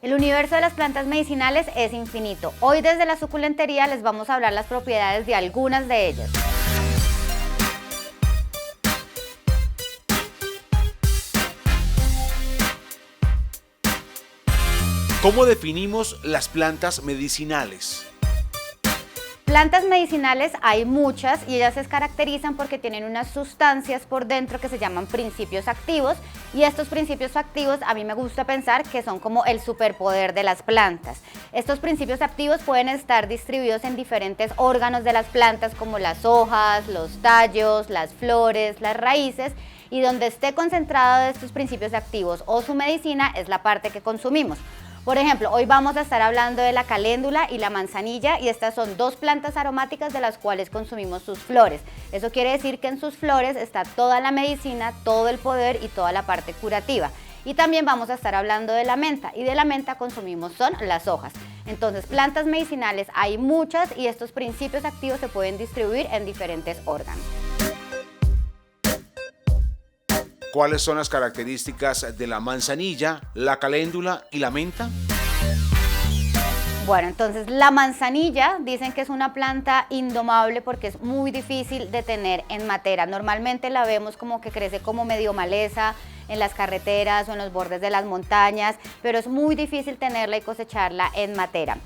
El universo de las plantas medicinales es infinito. Hoy desde la suculentería les vamos a hablar las propiedades de algunas de ellas. ¿Cómo definimos las plantas medicinales? Plantas medicinales hay muchas y ellas se caracterizan porque tienen unas sustancias por dentro que se llaman principios activos, y estos principios activos a mí me gusta pensar que son como el superpoder de las plantas. Estos principios activos pueden estar distribuidos en diferentes órganos de las plantas como las hojas, los tallos, las flores, las raíces, y donde esté concentrado de estos principios activos o su medicina es la parte que consumimos. Por ejemplo, hoy vamos a estar hablando de la caléndula y la manzanilla, y estas son dos plantas aromáticas de las cuales consumimos sus flores. Eso quiere decir que en sus flores está toda la medicina, todo el poder y toda la parte curativa. Y también vamos a estar hablando de la menta, y de la menta consumimos son las hojas. Entonces, plantas medicinales hay muchas y estos principios activos se pueden distribuir en diferentes órganos. ¿Cuáles son las características de la manzanilla, la caléndula y la menta? Bueno, entonces la manzanilla dicen que es una planta indomable porque es muy difícil de tener en matera. Normalmente la vemos como que crece como medio maleza en las carreteras o en los bordes de las montañas, pero es muy difícil tenerla y cosecharla en matera.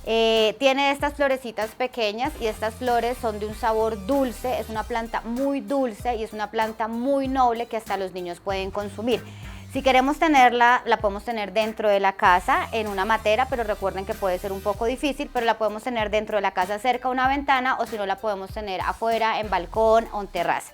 Tiene estas florecitas pequeñas y estas flores son de un sabor dulce, es una planta muy dulce y es una planta muy noble que hasta los niños pueden consumir. Si queremos tenerla, la podemos tener dentro de la casa, en una matera, pero recuerden que puede ser un poco difícil, pero la podemos tener dentro de la casa cerca a una ventana, o si no la podemos tener afuera, en balcón o en terraza.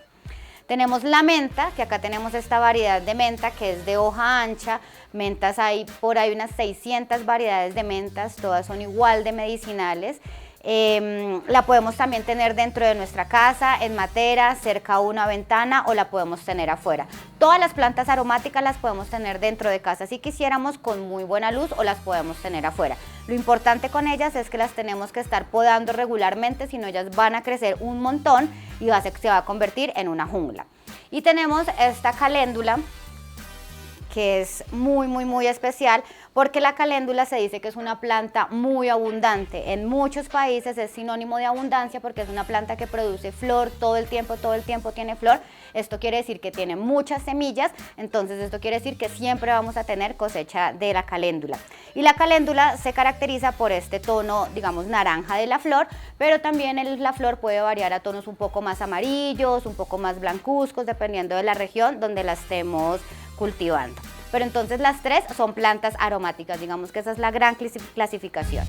Tenemos la menta, que acá tenemos esta variedad de menta que es de hoja ancha. Mentas hay por ahí unas 600 variedades de mentas, todas son igual de medicinales. La podemos también tener dentro de nuestra casa, en matera, cerca a una ventana, o la podemos tener afuera. Todas las plantas aromáticas las podemos tener dentro de casa si quisiéramos, con muy buena luz, o las podemos tener afuera. Lo importante con ellas es que las tenemos que estar podando regularmente, si no ellas van a crecer un montón y se va a convertir en una jungla. Y tenemos esta caléndula, que es muy especial, porque la caléndula se dice que es una planta muy abundante. En muchos países es sinónimo de abundancia porque es una planta que produce flor todo el tiempo tiene flor. Esto quiere decir que tiene muchas semillas, entonces esto quiere decir que siempre vamos a tener cosecha de la caléndula. Y la caléndula se caracteriza por este tono, digamos, naranja de la flor, pero también la flor puede variar a tonos un poco más amarillos, un poco más blancuzcos, dependiendo de la región donde la estemos cultivando. Pero entonces las tres son plantas aromáticas, digamos que esa es la gran clasificación.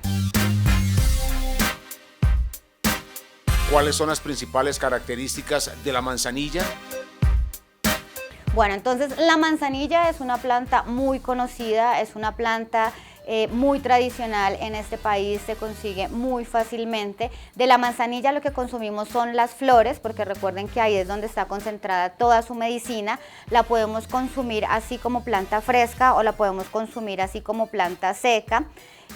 ¿Cuáles son las principales características de la manzanilla? Bueno, entonces la manzanilla es una planta muy conocida, es una planta muy tradicional en este país, se consigue muy fácilmente. De la manzanilla lo que consumimos son las flores, porque recuerden que ahí es donde está concentrada toda su medicina. La podemos consumir así como planta fresca o la podemos consumir así como planta seca.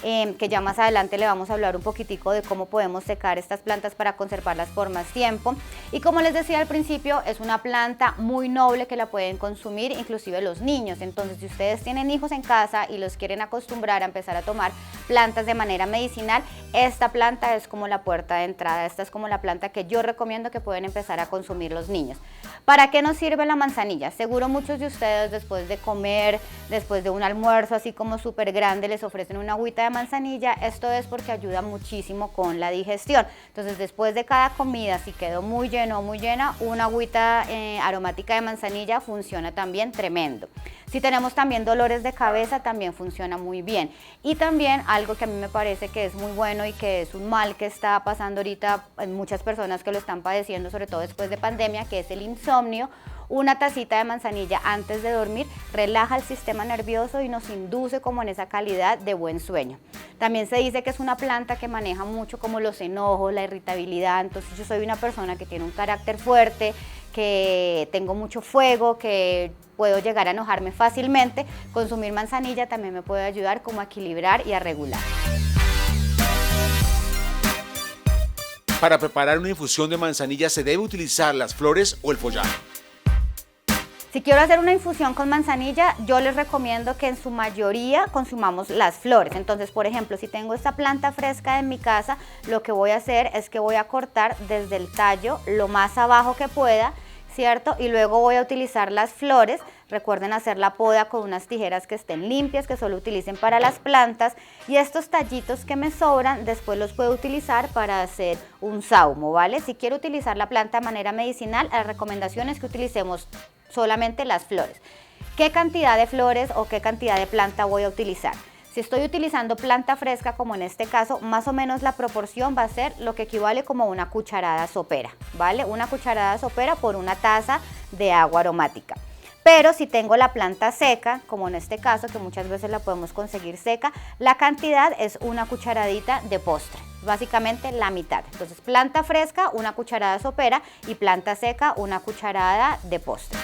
Que ya más adelante le vamos a hablar un poquitico de cómo podemos secar estas plantas para conservarlas por más tiempo. Y como les decía al principio, es una planta muy noble que la pueden consumir inclusive los niños. Entonces, si ustedes tienen hijos en casa y los quieren acostumbrar a empezar a tomar plantas de manera medicinal, esta planta es como la puerta de entrada. Esta es como la planta que yo recomiendo que pueden empezar a consumir los niños. ¿Para qué nos sirve la manzanilla? Seguro muchos de ustedes después de comer, después de un almuerzo así como súper grande, les ofrecen una agüita de manzanilla. Esto es porque ayuda muchísimo con la digestión. Entonces, después de cada comida, si quedó muy lleno o muy llena, una agüita aromática de manzanilla funciona también tremendo. Si tenemos también dolores de cabeza, también funciona muy bien. Y también algo que a mí me parece que es muy bueno y que es un mal que está pasando ahorita en muchas personas que lo están padeciendo, sobre todo después de pandemia, que es el insomnio. Una tacita de manzanilla antes de dormir relaja el sistema nervioso y nos induce como en esa calidad de buen sueño. También se dice que es una planta que maneja mucho como los enojos, la irritabilidad. Entonces yo soy una persona que tiene un carácter fuerte, que tengo mucho fuego, que puedo llegar a enojarme fácilmente. Consumir manzanilla también me puede ayudar como a equilibrar y a regular. Para preparar una infusión de manzanilla, ¿se debe utilizar las flores o el follaje? Si quiero hacer una infusión con manzanilla, yo les recomiendo que en su mayoría consumamos las flores. Entonces, por ejemplo, si tengo esta planta fresca en mi casa, lo que voy a hacer es que voy a cortar desde el tallo lo más abajo que pueda, ¿cierto? Y luego voy a utilizar las flores. Recuerden hacer la poda con unas tijeras que estén limpias, que solo utilicen para las plantas. Y estos tallitos que me sobran, después los puedo utilizar para hacer un saumo, ¿vale? Si quiero utilizar la planta de manera medicinal, la recomendación es que utilicemos solamente las flores. ¿Qué cantidad de flores o qué cantidad de planta voy a utilizar? Si estoy utilizando planta fresca, como en este caso, más o menos la proporción va a ser lo que equivale como una cucharada sopera, ¿vale? Una cucharada sopera por una taza de agua aromática. Pero si tengo la planta seca, como en este caso, que muchas veces la podemos conseguir seca, la cantidad es una cucharadita de postre, básicamente la mitad. Entonces, planta fresca, una cucharada sopera, y planta seca, una cucharada de postre.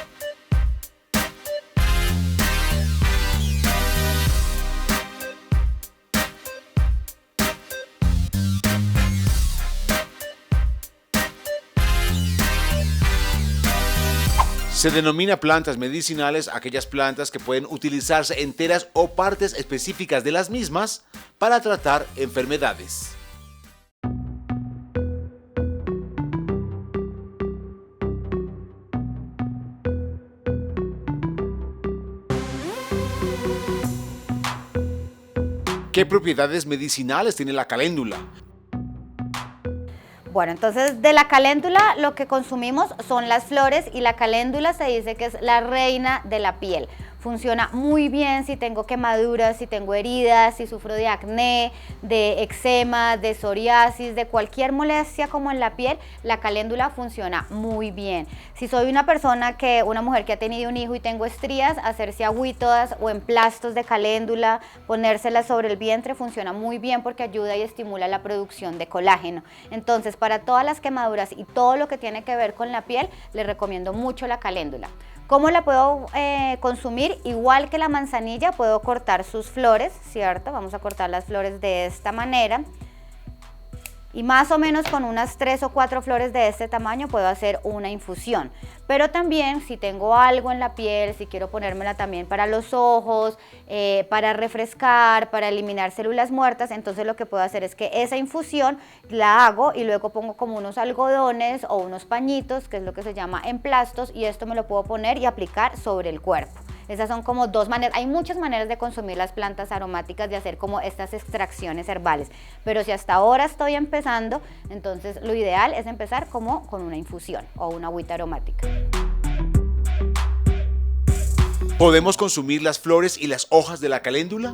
Se denomina plantas medicinales aquellas plantas que pueden utilizarse enteras o partes específicas de las mismas para tratar enfermedades. ¿Qué propiedades medicinales tiene la caléndula? Bueno, entonces de la caléndula lo que consumimos son las flores y la caléndula se dice que es la reina de la piel. Funciona muy bien si tengo quemaduras, si tengo heridas, si sufro de acné, de eczema, de psoriasis, de cualquier molestia como en la piel, la caléndula funciona muy bien. Si soy una mujer que ha tenido un hijo y tengo estrías, hacerse agüitas o emplastos de caléndula, ponérselas sobre el vientre funciona muy bien porque ayuda y estimula la producción de colágeno. Entonces, para todas las quemaduras y todo lo que tiene que ver con la piel, les recomiendo mucho la caléndula. ¿Cómo la puedo consumir? Igual que la manzanilla, puedo cortar sus flores, ¿cierto? Vamos a cortar las flores de esta manera. Y más o menos con unas 3 o 4 flores de este tamaño puedo hacer una infusión. Pero también si tengo algo en la piel, si quiero ponérmela también para los ojos, para refrescar, para eliminar células muertas, entonces lo que puedo hacer es que esa infusión la hago y luego pongo como unos algodones o unos pañitos, que es lo que se llama emplastos, y esto me lo puedo poner y aplicar sobre el cuerpo. Esas son como dos maneras, hay muchas maneras de consumir las plantas aromáticas, de hacer como estas extracciones herbales, pero si hasta ahora estoy empezando, entonces lo ideal es empezar como con una infusión o una agüita aromática. ¿Podemos consumir las flores y las hojas de la caléndula?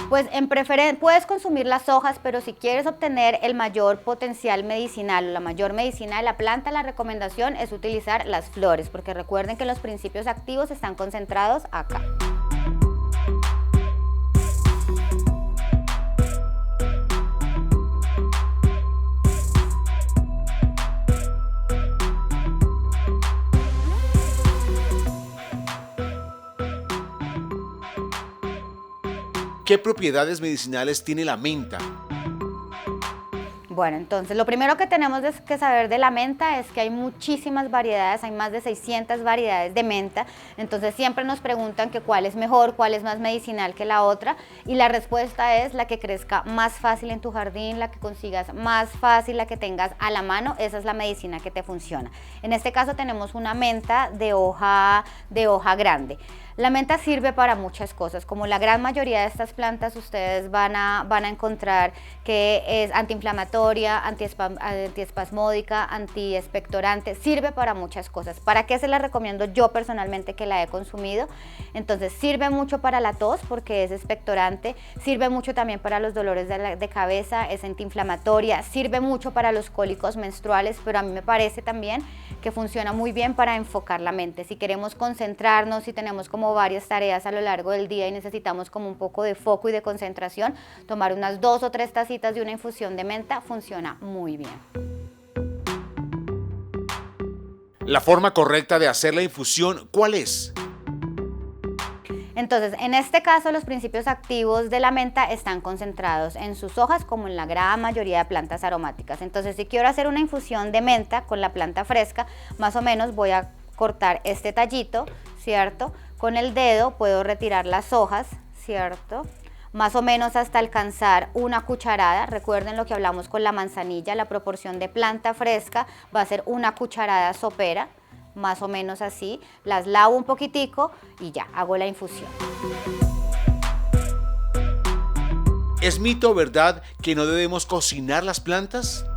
Pues en preferencia puedes consumir las hojas, pero si quieres obtener el mayor potencial medicinal o la mayor medicina de la planta, la recomendación es utilizar las flores, porque recuerden que los principios activos están concentrados acá. ¿Qué propiedades medicinales tiene la menta? Bueno, entonces lo primero que tenemos que saber de la menta es que hay muchísimas variedades, hay más de 600 variedades de menta, entonces siempre nos preguntan que cuál es mejor, cuál es más medicinal que la otra, y la respuesta es la que crezca más fácil en tu jardín, la que consigas más fácil, la que tengas a la mano, esa es la medicina que te funciona. En este caso tenemos una menta de hoja grande. La menta sirve para muchas cosas, como la gran mayoría de estas plantas ustedes van a encontrar que es antiinflamatoria, antiespasmódica, antiexpectorante, sirve para muchas cosas. ¿Para qué se la recomiendo yo personalmente que la he consumido? Entonces sirve mucho para la tos porque es expectorante, sirve mucho también para los dolores de cabeza, es antiinflamatoria, sirve mucho para los cólicos menstruales, pero a mí me parece también que funciona muy bien para enfocar la mente. Si queremos concentrarnos, si tenemos como varias tareas a lo largo del día y necesitamos como un poco de foco y de concentración, tomar unas 2 o 3 tacitas de una infusión de menta funciona muy bien. La forma correcta de hacer la infusión, ¿cuál es? Entonces, en este caso, los principios activos de la menta están concentrados en sus hojas, como en la gran mayoría de plantas aromáticas. Entonces, si quiero hacer una infusión de menta con la planta fresca, más o menos voy a cortar este tallito, ¿cierto? Con el dedo puedo retirar las hojas, ¿cierto? Más o menos hasta alcanzar una cucharada. Recuerden lo que hablamos con la manzanilla, la proporción de planta fresca va a ser una cucharada sopera, más o menos así. Las lavo un poquitico y ya, hago la infusión. ¿Es mito o verdad que no debemos cocinar las plantas?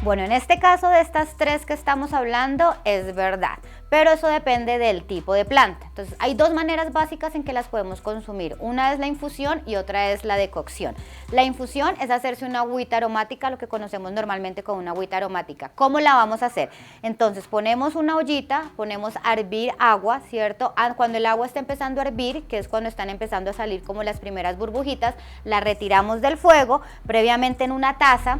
Bueno, en este caso de estas tres que estamos hablando es verdad, pero eso depende del tipo de planta. Entonces hay dos maneras básicas en que las podemos consumir. Una es la infusión y otra es la decocción. La infusión es hacerse una agüita aromática, lo que conocemos normalmente como una agüita aromática. ¿Cómo la vamos a hacer? Entonces ponemos una ollita, ponemos a hervir agua, ¿cierto? Cuando el agua está empezando a hervir, que es cuando están empezando a salir como las primeras burbujitas, la retiramos del fuego, previamente en una taza.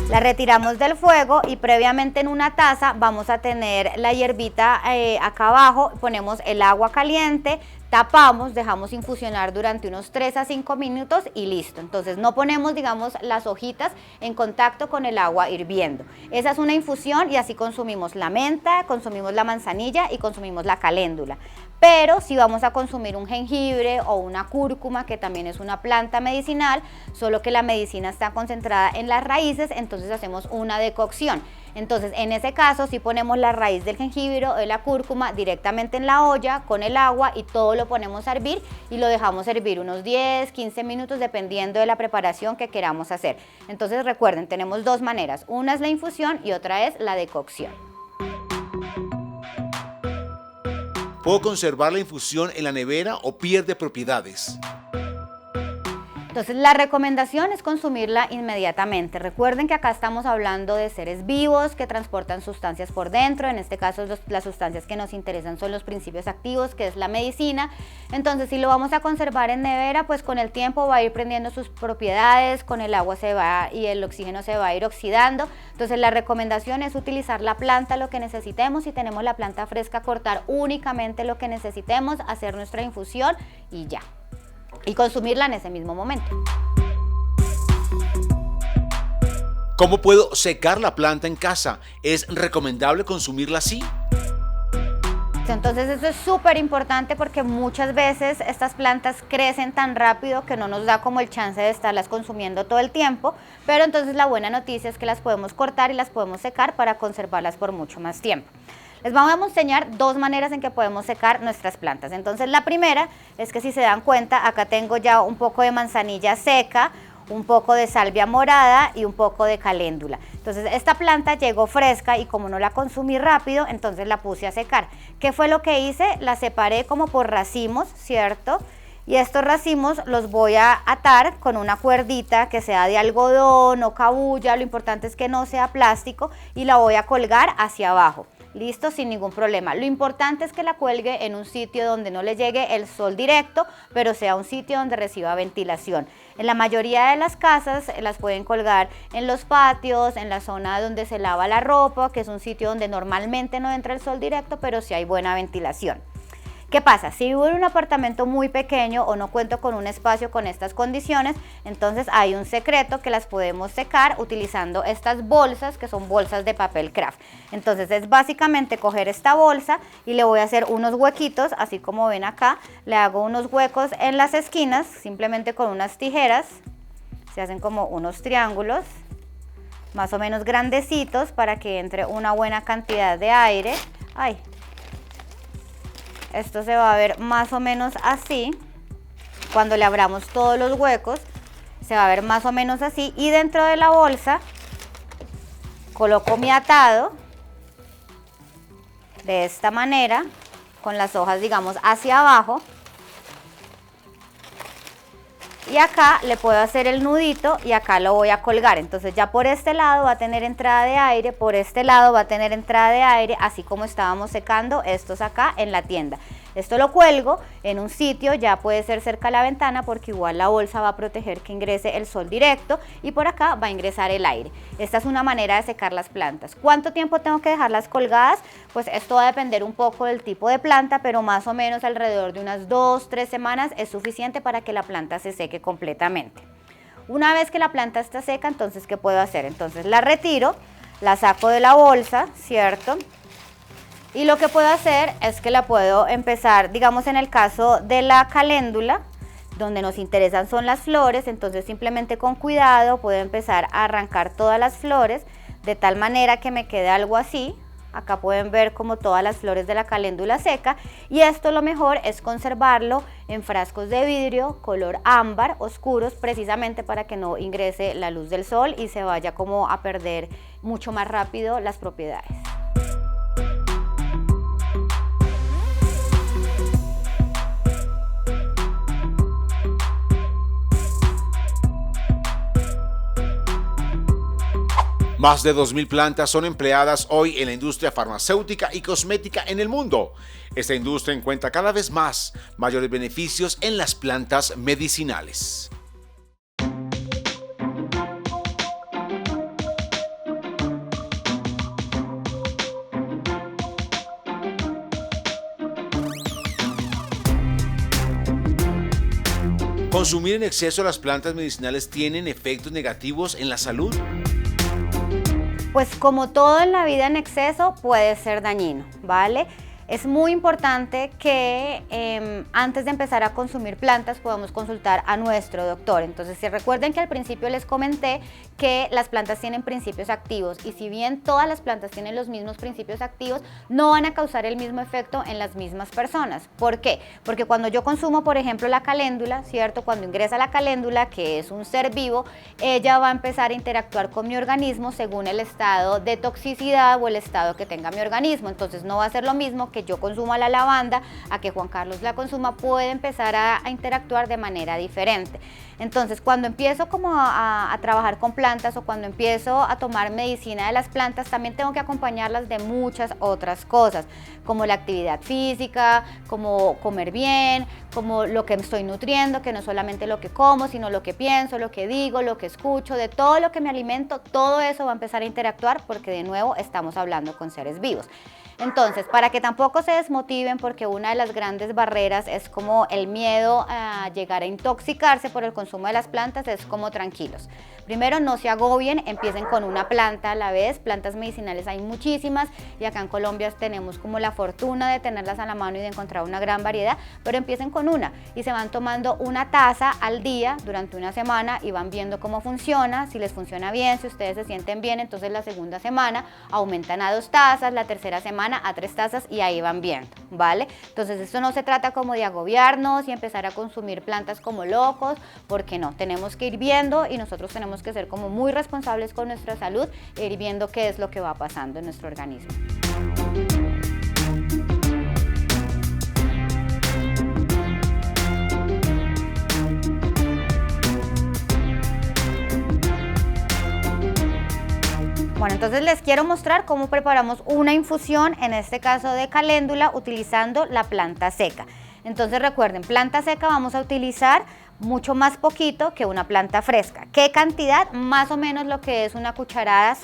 La retiramos del fuego y previamente en una taza vamos a tener la hierbita acá abajo, ponemos el agua caliente, tapamos, dejamos infusionar durante unos 3 a 5 minutos y listo. Entonces no ponemos, digamos, las hojitas en contacto con el agua hirviendo. Esa es una infusión y así consumimos la menta, consumimos la manzanilla y consumimos la caléndula. Pero si vamos a consumir un jengibre o una cúrcuma, que también es una planta medicinal, solo que la medicina está concentrada en las raíces, entonces hacemos una decocción. Entonces, en ese caso, si ponemos la raíz del jengibre o de la cúrcuma directamente en la olla con el agua y todo lo ponemos a hervir y lo dejamos hervir unos 10, 15 minutos dependiendo de la preparación que queramos hacer. Entonces, recuerden, tenemos dos maneras. Una es la infusión y otra es la decocción. ¿Puedo conservar la infusión en la nevera o pierde propiedades? Entonces la recomendación es consumirla inmediatamente. Recuerden que acá estamos hablando de seres vivos que transportan sustancias por dentro. En este caso las sustancias que nos interesan son los principios activos, que es la medicina. Entonces si lo vamos a conservar en nevera, pues con el tiempo va a ir perdiendo sus propiedades, con el agua se va y el oxígeno se va a ir oxidando. Entonces la recomendación es utilizar la planta lo que necesitemos. Si tenemos la planta fresca, cortar únicamente lo que necesitemos, hacer nuestra infusión y ya. Y consumirla en ese mismo momento. ¿Cómo puedo secar la planta en casa? ¿Es recomendable consumirla así? Entonces eso es súper importante porque muchas veces estas plantas crecen tan rápido que no nos da como el chance de estarlas consumiendo todo el tiempo, pero entonces la buena noticia es que las podemos cortar y las podemos secar para conservarlas por mucho más tiempo. Les vamos a enseñar dos maneras en que podemos secar nuestras plantas. Entonces la primera es que si se dan cuenta, acá tengo ya un poco de manzanilla seca, un poco de salvia morada y un poco de caléndula. Entonces esta planta llegó fresca y como no la consumí rápido, entonces la puse a secar. ¿Qué fue lo que hice? La separé como por racimos, ¿cierto? Y estos racimos los voy a atar con una cuerdita que sea de algodón o cabuya, lo importante es que no sea plástico, y la voy a colgar hacia abajo. Listo, sin ningún problema. Lo importante es que la cuelgue en un sitio donde no le llegue el sol directo, pero sea un sitio donde reciba ventilación. En la mayoría de las casas las pueden colgar en los patios, en la zona donde se lava la ropa, que es un sitio donde normalmente no entra el sol directo, pero sí hay buena ventilación. ¿Qué pasa? Si vivo en un apartamento muy pequeño o no cuento con un espacio con estas condiciones, entonces hay un secreto que las podemos secar utilizando estas bolsas que son bolsas de papel craft. Entonces es básicamente coger esta bolsa y le voy a hacer unos huequitos, así como ven acá, le hago unos huecos en las esquinas, simplemente con unas tijeras, se hacen como unos triángulos, más o menos grandecitos para que entre una buena cantidad de aire. ¡Ay! Esto se va a ver más o menos así. Cuando le abramos todos los huecos, se va a ver más o menos así. Y dentro de la bolsa coloco mi atado de esta manera, con las hojas, digamos, hacia abajo. Y acá le puedo hacer el nudito y acá lo voy a colgar. Entonces ya por este lado va a tener entrada de aire, por este lado va a tener entrada de aire, así como estábamos secando estos acá en la tienda. Esto lo cuelgo en un sitio, ya puede ser cerca a la ventana porque igual la bolsa va a proteger que ingrese el sol directo y por acá va a ingresar el aire. Esta es una manera de secar las plantas. ¿Cuánto tiempo tengo que dejarlas colgadas? Pues esto va a depender un poco del tipo de planta, pero más o menos alrededor de unas 2-3 semanas es suficiente para que la planta se seque completamente. Una vez que la planta está seca, entonces ¿qué puedo hacer? Entonces la retiro, la saco de la bolsa, ¿cierto? Y lo que puedo hacer es que la puedo empezar, digamos en el caso de la caléndula, donde nos interesan son las flores, entonces simplemente con cuidado puedo empezar a arrancar todas las flores de tal manera que me quede algo así. Acá pueden ver como todas las flores de la caléndula seca, y esto lo mejor es conservarlo en frascos de vidrio color ámbar oscuros, precisamente para que no ingrese la luz del sol y se vaya como a perder mucho más rápido las propiedades. Más de 2.000 plantas son empleadas hoy en la industria farmacéutica y cosmética en el mundo. Esta industria encuentra cada vez más mayores beneficios en las plantas medicinales. ¿Consumir en exceso las plantas medicinales tienen efectos negativos en la salud? Pues como todo en la vida en exceso puede ser dañino, ¿vale? Es muy importante que antes de empezar a consumir plantas podamos consultar a nuestro doctor. Entonces, si recuerden que al principio les comenté que las plantas tienen principios activos, y si bien todas las plantas tienen los mismos principios activos, no van a causar el mismo efecto en las mismas personas. ¿Por qué? Porque cuando yo consumo, por ejemplo, la caléndula, ¿cierto? Cuando ingresa la caléndula, que es un ser vivo, ella va a empezar a interactuar con mi organismo según el estado de toxicidad o el estado que tenga mi organismo. Entonces no va a ser lo mismo que yo consuma la lavanda a que Juan Carlos la consuma, puede empezar a interactuar de manera diferente. Entonces, cuando empiezo como a trabajar con plantas, o cuando empiezo a tomar medicina de las plantas, también tengo que acompañarlas de muchas otras cosas, como la actividad física, como comer bien, como lo que me estoy nutriendo, que no solamente lo que como, sino lo que pienso, lo que digo, lo que escucho, de todo lo que me alimento, todo eso va a empezar a interactuar, porque de nuevo estamos hablando con seres vivos. Entonces, para que tampoco se desmotiven, porque una de las grandes barreras es como el miedo a llegar a intoxicarse por el consumo de las plantas, es como tranquilos. Primero, no se agobien, empiecen con una planta a la vez. Plantas medicinales hay muchísimas, y acá en Colombia tenemos como la fortuna de tenerlas a la mano y de encontrar una gran variedad, pero empiecen con una y se van tomando una taza al día durante una semana y van viendo cómo funciona. Si les funciona bien, si ustedes se sienten bien, entonces la segunda semana aumentan a 2 tazas, la tercera semana a 3 tazas, y ahí van viendo, ¿vale? Entonces esto no se trata como de agobiarnos y empezar a consumir plantas como locos, porque no, tenemos que ir viendo, y nosotros tenemos que ser como muy responsables con nuestra salud e ir viendo qué es lo que va pasando en nuestro organismo. Bueno, entonces les quiero mostrar cómo preparamos una infusión, en este caso de caléndula, utilizando la planta seca. Entonces recuerden, planta seca vamos a utilizar mucho más poquito que una planta fresca. ¿Qué cantidad? Más o menos lo que es una cucharada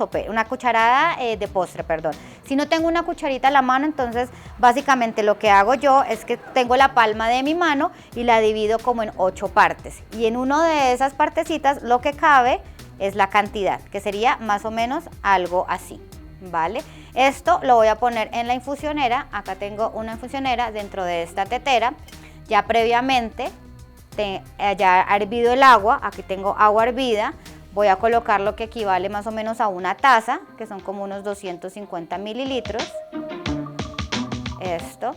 de postre, perdón. Si no tengo una cucharita a la mano, entonces básicamente lo que hago yo es que tengo la palma de mi mano y la divido como en 8 partes. Y en una de esas partecitas lo que cabe es la cantidad, que sería más o menos algo así, ¿vale? Esto lo voy a poner en la infusionera. Acá tengo una infusionera dentro de esta tetera, ya previamente ya ha hervido el agua. Aquí tengo agua hervida, voy a colocar lo que equivale más o menos a una taza, que son como unos 250 mililitros, esto.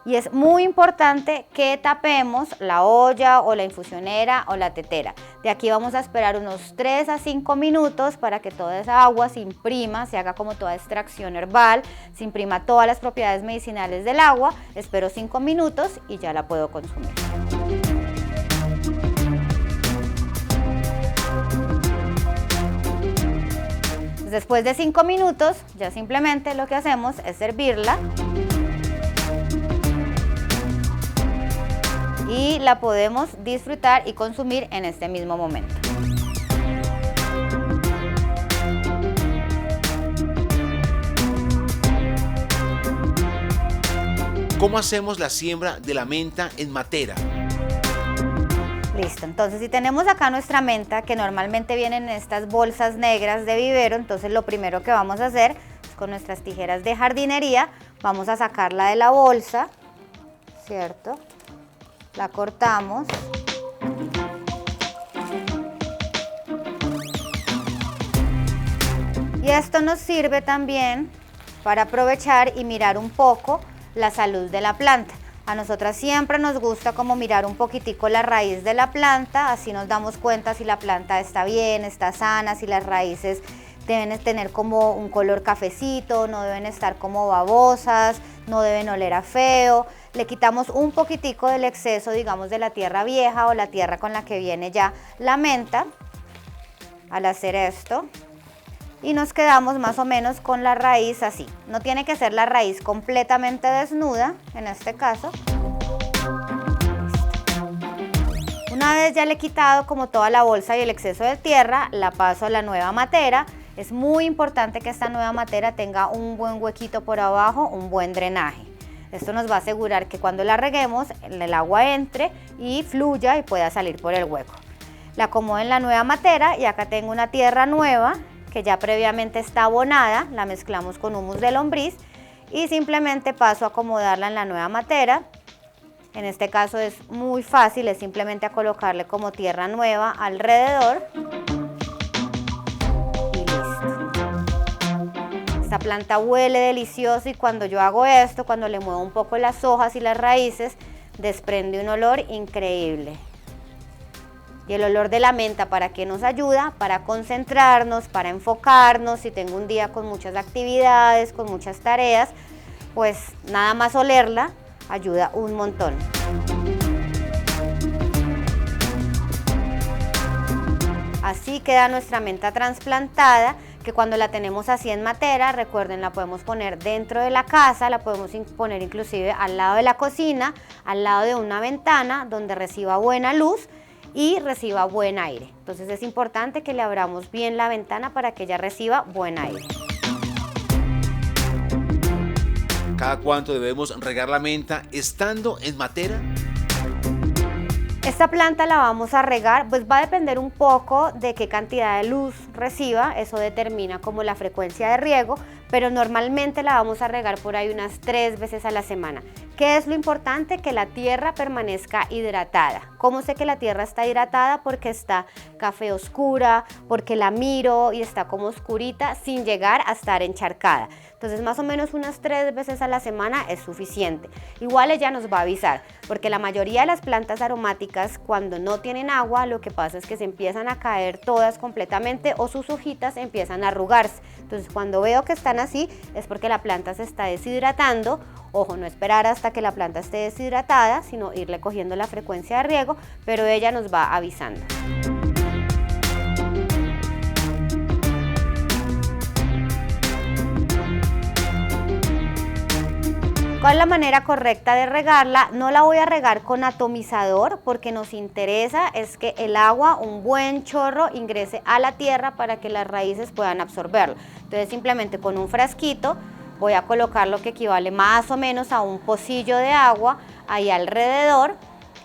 Y es muy importante que tapemos la olla o la infusionera o la tetera. De aquí vamos a esperar unos 3 a 5 minutos para que toda esa agua se imprima, se haga como toda extracción herbal, se imprima todas las propiedades medicinales del agua. Espero 5 minutos y ya la puedo consumir. Después de 5 minutos, ya simplemente lo que hacemos es servirla. Y la podemos disfrutar y consumir en este mismo momento. ¿Cómo hacemos la siembra de la menta en matera? Listo, entonces si tenemos acá nuestra menta, que normalmente vienen en estas bolsas negras de vivero, entonces lo primero que vamos a hacer es con nuestras tijeras de jardinería, vamos a sacarla de la bolsa, ¿cierto? La cortamos. Y esto nos sirve también para aprovechar y mirar un poco la salud de la planta. A nosotras siempre nos gusta como mirar un poquitico la raíz de la planta, así nos damos cuenta si la planta está bien, está sana, si las raíces deben tener como un color cafecito, no deben estar como babosas, no deben oler a feo. Le quitamos un poquitico del exceso, digamos, de la tierra vieja o la tierra con la que viene ya la menta al hacer esto. Y nos quedamos más o menos con la raíz así. No tiene que ser la raíz completamente desnuda, en este caso. Una vez ya le he quitado como toda la bolsa y el exceso de tierra, la paso a la nueva matera. Es muy importante que esta nueva matera tenga un buen huequito por abajo, un buen drenaje. Esto nos va a asegurar que cuando la reguemos, el agua entre y fluya y pueda salir por el hueco. La acomodo en la nueva matera y acá tengo una tierra nueva que ya previamente está abonada, la mezclamos con humus de lombriz y simplemente paso a acomodarla en la nueva matera. En este caso es muy fácil, es simplemente a colocarle como tierra nueva alrededor y listo. Esta planta huele delicioso y cuando yo hago esto, cuando le muevo un poco las hojas y las raíces, desprende un olor increíble. Y el olor de la menta, ¿para qué nos ayuda? Para concentrarnos, para enfocarnos. Si tengo un día con muchas actividades, con muchas tareas, pues nada más olerla ayuda un montón. Así queda nuestra menta trasplantada, que cuando la tenemos así en matera, recuerden, la podemos poner dentro de la casa, la podemos poner inclusive al lado de la cocina, al lado de una ventana donde reciba buena luz y reciba buen aire. Entonces es importante que le abramos bien la ventana para que ella reciba buen aire. ¿Cada cuánto debemos regar la menta estando en matera? Esta planta la vamos a regar, pues va a depender un poco de qué cantidad de luz reciba, eso determina como la frecuencia de riego, pero normalmente la vamos a regar por ahí unas 3 veces a la semana. ¿Qué es lo importante? Que la tierra permanezca hidratada. ¿Cómo sé que la tierra está hidratada? Porque está café oscura, porque la miro y está como oscurita sin llegar a estar encharcada. Entonces más o menos unas 3 veces a la semana es suficiente. Igual ella nos va a avisar, porque la mayoría de las plantas aromáticas cuando no tienen agua lo que pasa es que se empiezan a caer todas completamente o sus hojitas empiezan a arrugarse. Entonces cuando veo que están así es porque la planta se está deshidratando. Ojo, no esperar hasta que la planta esté deshidratada, sino irle cogiendo la frecuencia de riego, pero ella nos va avisando. ¿Cuál es la manera correcta de regarla? No la voy a regar con atomizador porque nos interesa es que el agua, un buen chorro, ingrese a la tierra para que las raíces puedan absorberlo. Entonces simplemente con un frasquito voy a colocar lo que equivale más o menos a un pocillo de agua ahí alrededor,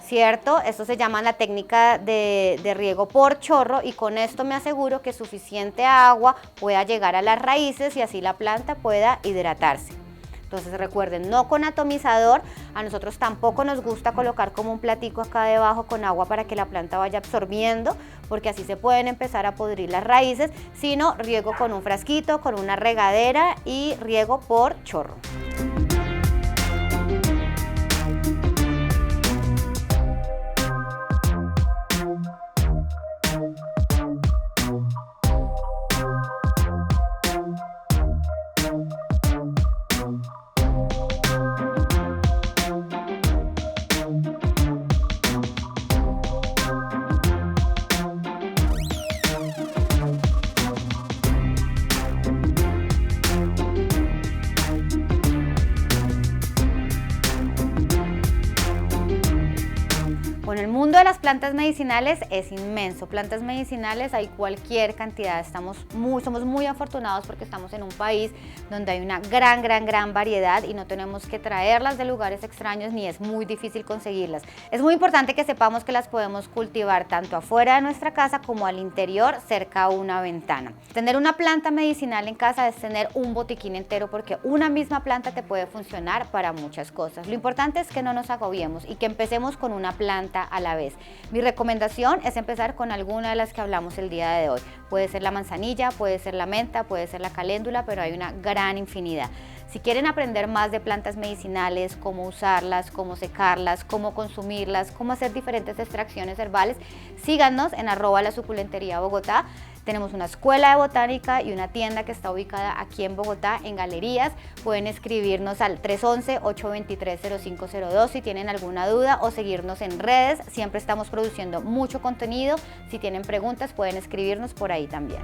¿cierto? Esto se llama la técnica de riego por chorro y con esto me aseguro que suficiente agua pueda llegar a las raíces y así la planta pueda hidratarse. Entonces recuerden, no con atomizador, a nosotros tampoco nos gusta colocar como un platico acá debajo con agua para que la planta vaya absorbiendo, porque así se pueden empezar a podrir las raíces, sino riego con un frasquito, con una regadera y riego por chorro. Bueno, el mundo de las plantas medicinales es inmenso. Plantas medicinales hay cualquier cantidad. Somos muy afortunados porque estamos en un país donde hay una gran variedad y no tenemos que traerlas de lugares extraños ni es muy difícil conseguirlas. Es muy importante que sepamos que las podemos cultivar tanto afuera de nuestra casa como al interior, cerca a una ventana. Tener una planta medicinal en casa es tener un botiquín entero porque una misma planta te puede funcionar para muchas cosas. Lo importante es que no nos agobiemos y que empecemos con una planta a la vez. Mi recomendación es empezar con alguna de las que hablamos el día de hoy. Puede ser la manzanilla, puede ser la menta, puede ser la caléndula, pero hay una gran infinidad. Si quieren aprender más de plantas medicinales, cómo usarlas, cómo secarlas, cómo consumirlas, cómo hacer diferentes extracciones herbales, síganos en @lasuculentería Bogotá. Tenemos una escuela de botánica y una tienda que está ubicada aquí en Bogotá, en Galerías. Pueden escribirnos al 311-823-0502 si tienen alguna duda o seguirnos en redes. Siempre estamos produciendo mucho contenido. Si tienen preguntas pueden escribirnos por ahí también.